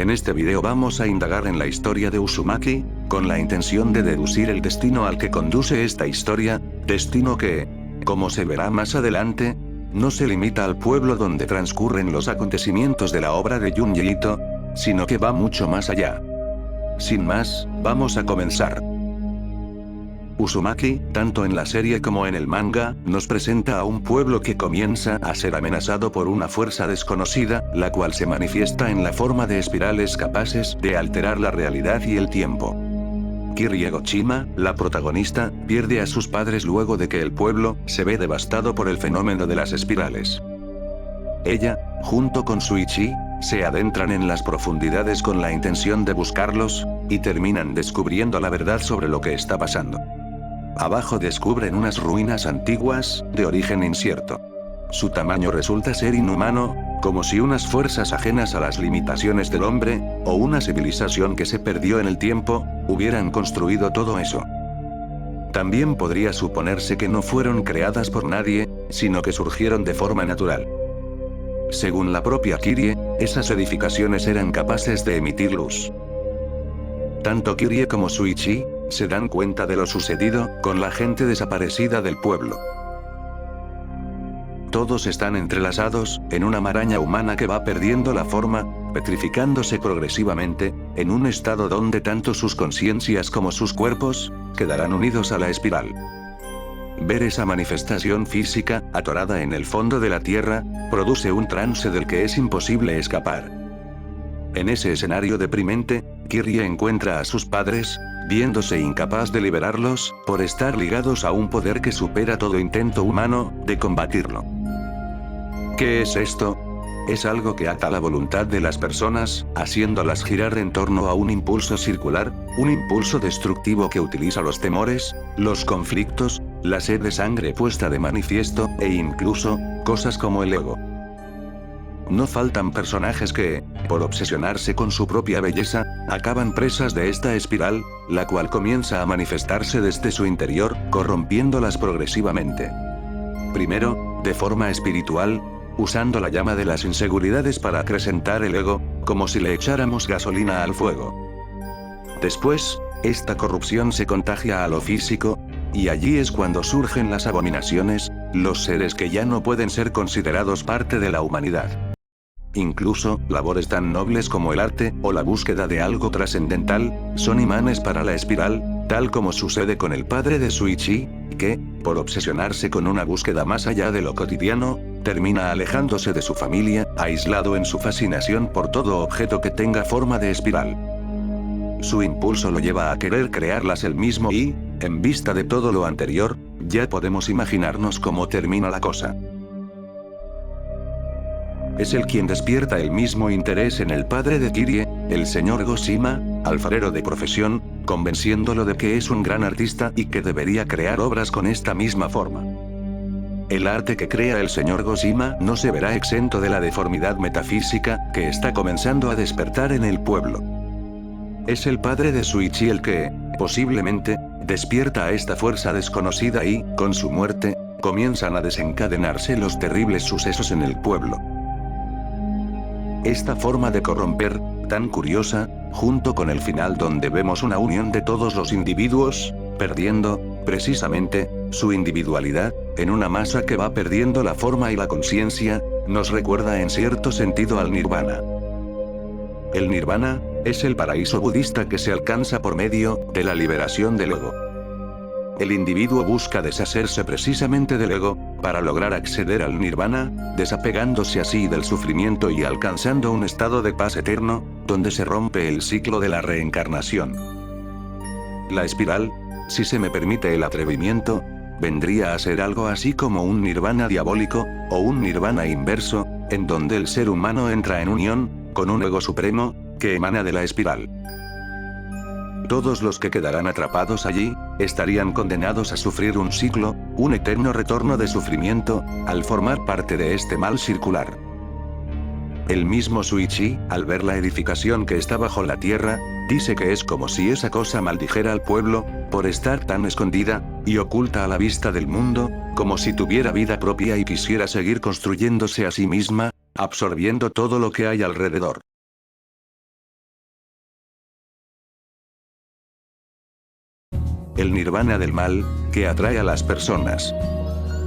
En este video vamos a indagar en la historia de Uzumaki, con la intención de deducir el destino al que conduce esta historia, destino que, como se verá más adelante, no se limita al pueblo donde transcurren los acontecimientos de la obra de Junji Ito, sino que va mucho más allá. Sin más, vamos a comenzar. Uzumaki, tanto en la serie como en el manga, nos presenta a un pueblo que comienza a ser amenazado por una fuerza desconocida, la cual se manifiesta en la forma de espirales capaces de alterar la realidad y el tiempo. Kirie Egoshima, la protagonista, pierde a sus padres luego de que el pueblo se ve devastado por el fenómeno de las espirales. Ella, junto con Shuichi, se adentran en las profundidades con la intención de buscarlos, y terminan descubriendo la verdad sobre lo que está pasando. Abajo descubren unas ruinas antiguas, de origen incierto. Su tamaño resulta ser inhumano, como si unas fuerzas ajenas a las limitaciones del hombre, o una civilización que se perdió en el tiempo, hubieran construido todo eso. También podría suponerse que no fueron creadas por nadie, sino que surgieron de forma natural. Según la propia Kirie, esas edificaciones eran capaces de emitir luz. Tanto Kirie como Shuichi se dan cuenta de lo sucedido con la gente desaparecida del pueblo. Todos están entrelazados en una maraña humana que va perdiendo la forma, petrificándose progresivamente, en un estado donde tanto sus conciencias como sus cuerpos quedarán unidos a la espiral. Ver esa manifestación física, atorada en el fondo de la tierra, produce un trance del que es imposible escapar. En ese escenario deprimente, Kirie encuentra a sus padres, viéndose incapaz de liberarlos, por estar ligados a un poder que supera todo intento humano de combatirlo. ¿Qué es esto? Es algo que ata la voluntad de las personas, haciéndolas girar en torno a un impulso circular, un impulso destructivo que utiliza los temores, los conflictos, la sed de sangre puesta de manifiesto, e incluso, cosas como el ego. No faltan personajes que, por obsesionarse con su propia belleza, acaban presas de esta espiral, la cual comienza a manifestarse desde su interior, corrompiéndolas progresivamente. Primero, de forma espiritual, usando la llama de las inseguridades para acrecentar el ego, como si le echáramos gasolina al fuego. Después, esta corrupción se contagia a lo físico, y allí es cuando surgen las abominaciones, los seres que ya no pueden ser considerados parte de la humanidad. Incluso, labores tan nobles como el arte, o la búsqueda de algo trascendental, son imanes para la espiral, tal como sucede con el padre de Shuichi, que, por obsesionarse con una búsqueda más allá de lo cotidiano, termina alejándose de su familia, aislado en su fascinación por todo objeto que tenga forma de espiral. Su impulso lo lleva a querer crearlas él mismo y, en vista de todo lo anterior, ya podemos imaginarnos cómo termina la cosa. Es él quien despierta el mismo interés en el padre de Kirie, el señor Egoshima, alfarero de profesión, convenciéndolo de que es un gran artista y que debería crear obras con esta misma forma. El arte que crea el señor Egoshima no se verá exento de la deformidad metafísica que está comenzando a despertar en el pueblo. Es el padre de Shuichi el que, posiblemente, despierta a esta fuerza desconocida y, con su muerte, comienzan a desencadenarse los terribles sucesos en el pueblo. Esta forma de corromper, tan curiosa, junto con el final donde vemos una unión de todos los individuos, perdiendo, precisamente, su individualidad, en una masa que va perdiendo la forma y la conciencia, nos recuerda en cierto sentido al nirvana. El nirvana es el paraíso budista que se alcanza por medio de la liberación del ego. El individuo busca deshacerse precisamente del ego, para lograr acceder al nirvana, desapegándose así del sufrimiento y alcanzando un estado de paz eterno, donde se rompe el ciclo de la reencarnación. La espiral, si se me permite el atrevimiento, vendría a ser algo así como un nirvana diabólico, o un nirvana inverso, en donde el ser humano entra en unión con un ego supremo, que emana de la espiral. Todos los que quedarán atrapados allí, estarían condenados a sufrir un ciclo, un eterno retorno de sufrimiento, al formar parte de este mal circular. El mismo Shuichi, al ver la edificación que está bajo la tierra, dice que es como si esa cosa maldijera al pueblo, por estar tan escondida, y oculta a la vista del mundo, como si tuviera vida propia y quisiera seguir construyéndose a sí misma, absorbiendo todo lo que hay alrededor. el nirvana del mal, que atrae a las personas.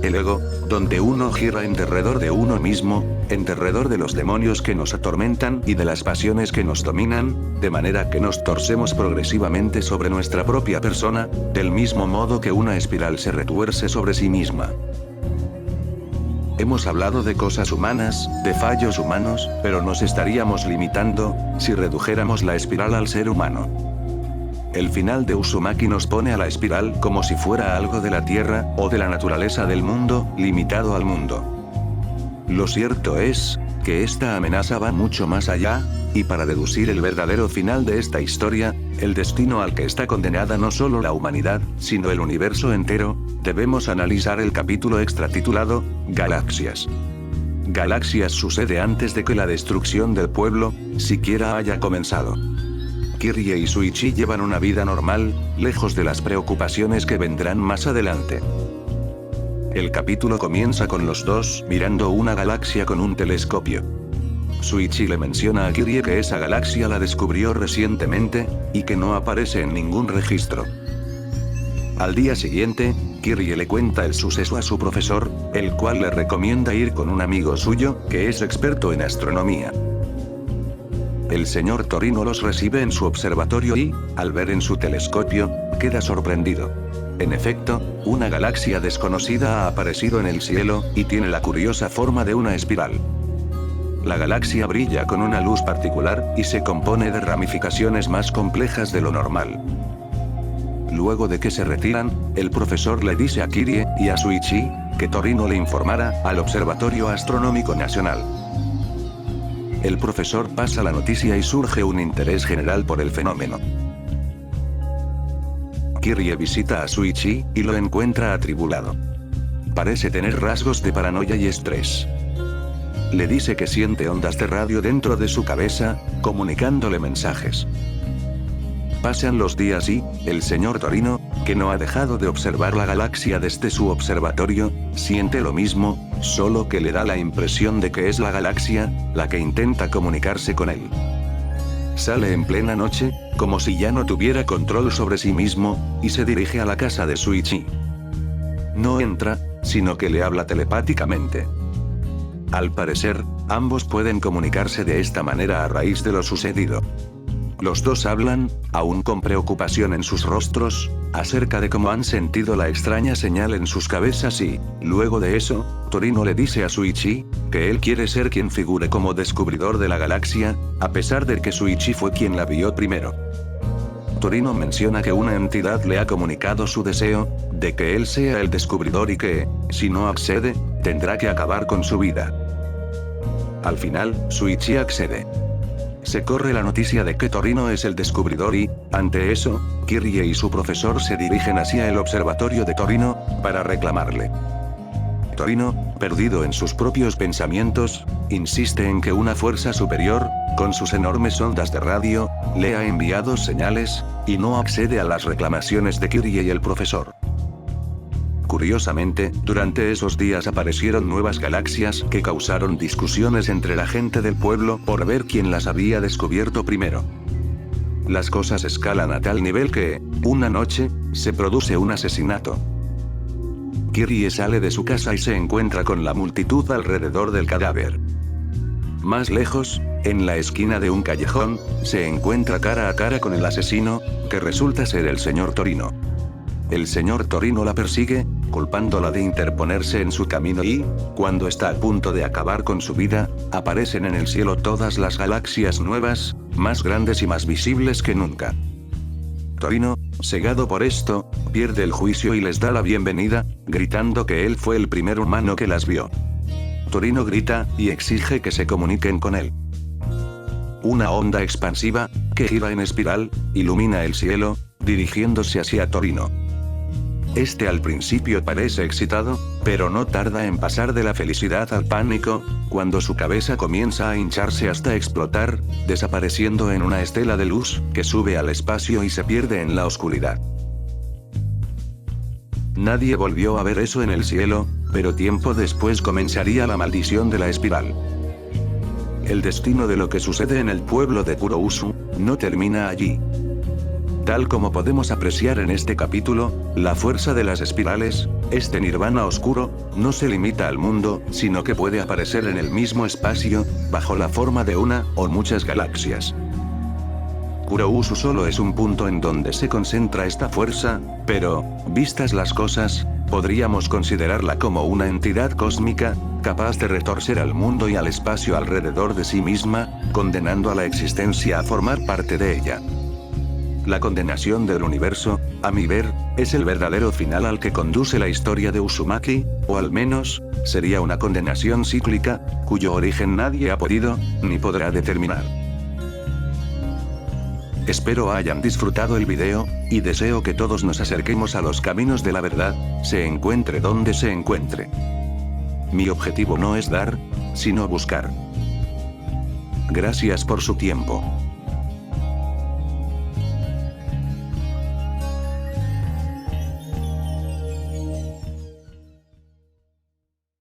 El ego, donde uno gira en derredor de uno mismo, en derredor de los demonios que nos atormentan y de las pasiones que nos dominan, de manera que nos torcemos progresivamente sobre nuestra propia persona, del mismo modo que una espiral se retuerce sobre sí misma. Hemos hablado de cosas humanas, de fallos humanos, pero nos estaríamos limitando, si redujéramos la espiral al ser humano. El final de Uzumaki nos pone a la espiral como si fuera algo de la Tierra, o de la naturaleza del mundo, limitado al mundo. Lo cierto es, que esta amenaza va mucho más allá, y para deducir el verdadero final de esta historia, el destino al que está condenada no solo la humanidad, sino el universo entero, debemos analizar el capítulo extra titulado, Galaxias. Galaxias sucede antes de que la destrucción del pueblo, siquiera haya comenzado. Kirie y Shuichi llevan una vida normal, lejos de las preocupaciones que vendrán más adelante. El capítulo comienza con los dos mirando una galaxia con un telescopio. Shuichi le menciona a Kirie que esa galaxia la descubrió recientemente, y que no aparece en ningún registro. Al día siguiente, Kirie le cuenta el suceso a su profesor, el cual le recomienda ir con un amigo suyo, que es experto en astronomía. El señor Torino los recibe en su observatorio y, al ver en su telescopio, queda sorprendido. En efecto, una galaxia desconocida ha aparecido en el cielo, y tiene la curiosa forma de una espiral. La galaxia brilla con una luz particular, y se compone de ramificaciones más complejas de lo normal. Luego de que se retiran, el profesor le dice a Kirie, y a Shuichi, que Torino le informara, al Observatorio Astronómico Nacional. El profesor pasa la noticia y surge un interés general por el fenómeno. Kirie visita a Shuichi, y lo encuentra atribulado. Parece tener rasgos de paranoia y estrés. Le dice que siente ondas de radio dentro de su cabeza, comunicándole mensajes. Pasan los días y, el señor Torino, que no ha dejado de observar la galaxia desde su observatorio, siente lo mismo, solo que le da la impresión de que es la galaxia, la que intenta comunicarse con él. Sale en plena noche, como si ya no tuviera control sobre sí mismo, y se dirige a la casa de Shuichi. No entra, sino que le habla telepáticamente. Al parecer, ambos pueden comunicarse de esta manera a raíz de lo sucedido. Los dos hablan, aún con preocupación en sus rostros, acerca de cómo han sentido la extraña señal en sus cabezas y, luego de eso, Torino le dice a Shuichi, que él quiere ser quien figure como descubridor de la galaxia, a pesar de que Shuichi fue quien la vio primero. Torino menciona que una entidad le ha comunicado su deseo, de que él sea el descubridor y que, si no accede, tendrá que acabar con su vida. Al final, Shuichi accede. Se corre la noticia de que Torino es el descubridor y, ante eso, Kirie y su profesor se dirigen hacia el observatorio de Torino, para reclamarle. Torino, perdido en sus propios pensamientos, insiste en que una fuerza superior, con sus enormes ondas de radio, le ha enviado señales, y no accede a las reclamaciones de Kirie y el profesor. Curiosamente, durante esos días aparecieron nuevas galaxias que causaron discusiones entre la gente del pueblo por ver quién las había descubierto primero. Las cosas escalan a tal nivel que, una noche, se produce un asesinato. Kirie sale de su casa y se encuentra con la multitud alrededor del cadáver. Más lejos, en la esquina de un callejón, se encuentra cara a cara con el asesino, que resulta ser el señor Torino. El señor Torino la persigue, culpándola de interponerse en su camino y, cuando está a punto de acabar con su vida, aparecen en el cielo todas las galaxias nuevas, más grandes y más visibles que nunca. Torino, cegado por esto, pierde el juicio y les da la bienvenida, gritando que él fue el primer humano que las vio. Torino grita, y exige que se comuniquen con él. Una onda expansiva, que gira en espiral, ilumina el cielo, dirigiéndose hacia Torino. Este al principio parece excitado, pero no tarda en pasar de la felicidad al pánico, cuando su cabeza comienza a hincharse hasta explotar, desapareciendo en una estela de luz, que sube al espacio y se pierde en la oscuridad. Nadie volvió a ver eso en el cielo, pero tiempo después comenzaría la maldición de la espiral. El destino de lo que sucede en el pueblo de Kurousu, no termina allí. Tal como podemos apreciar en este capítulo, la fuerza de las espirales, este nirvana oscuro, no se limita al mundo, sino que puede aparecer en el mismo espacio, bajo la forma de una o muchas galaxias. Kurousu solo es un punto en donde se concentra esta fuerza, pero, vistas las cosas, podríamos considerarla como una entidad cósmica, capaz de retorcer al mundo y al espacio alrededor de sí misma, condenando a la existencia a formar parte de ella. La condenación del universo, a mi ver, es el verdadero final al que conduce la historia de Uzumaki, o al menos, sería una condenación cíclica, cuyo origen nadie ha podido, ni podrá determinar. Espero hayan disfrutado el video, y deseo que todos nos acerquemos a los caminos de la verdad, se encuentre donde se encuentre. Mi objetivo no es dar, sino buscar. Gracias por su tiempo.